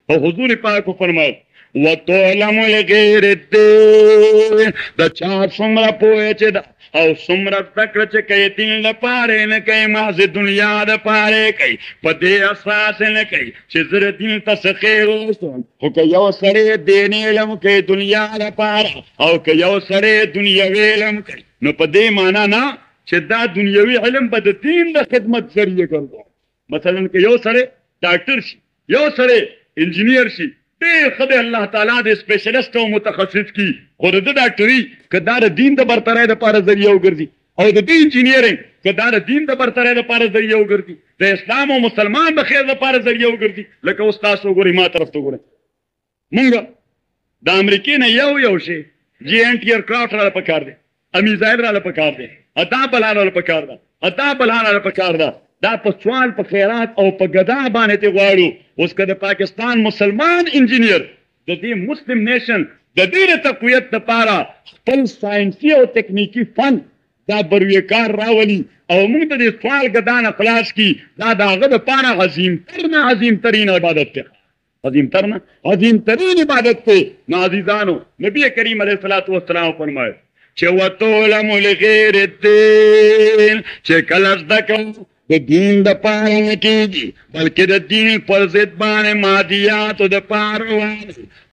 او حضور پاک فرمایل وتعلم لغیر الدین د چا څومره پوهه چې ده او څومره زده کړه چې کوي دین لپاره نه کوي محض دنیا دپاره کوي په دې اساس نه کوي چې زه د دین ته څه خیر ورسوم خو که یو سړی دیني علم کوي دنیا لپاره او که یو سړی دنیوي علم کوي نو په دې معنا نه چې دا دنیوي علم به د دین د خدمت ذریعه ګرځو. مثلا که یو سړی ډاکټر شي یو سړی انجینیر شي ډېر ښه دی الله تعالی د سپیشلیسټ او متخصص کي خو د ده ډاکټري که دا د دین د برترۍ دپاره ذریعه وګرځي او د دې انجینیرنګ که دا د دین د برترۍ دپاره ذریعه وګرځي د اسلام او مسلمان د خیر دپاره ذریعه وګرځي لکه اوس تاسو وګورئ ما طرف ته وګورئ مونږ د امریکې نه یو شی جی این ټي ایرکرافټ راله پکار دی میزایل راله پکار دی دا بلا راله پکار ده دا بلا راله پکار ده دا په سوال په خیرات او په ګدا باندې ته غواړو. اوس که د پاکستان مسلمان انجینیر د دې مسلم نیشن د دې د تقویت دپاره خپل ساینسي او تکنیکي فن دا برویه کار راولي او موږ ته د سوال ګدا نه خلاص کي دا د هغه دپاره عظیمتر نه عظیمترین عبادت دی عظیمتر نه عظیمترین عبادت دی. نو عزیزانو نبی کریم علیه الصلاة والسلام فرمایل چې وتعلم لغیر الدین چې کله زده کړه د دین د پاره نه کېږي بلکې د دین پر ضد باندې مادیاتو د پاره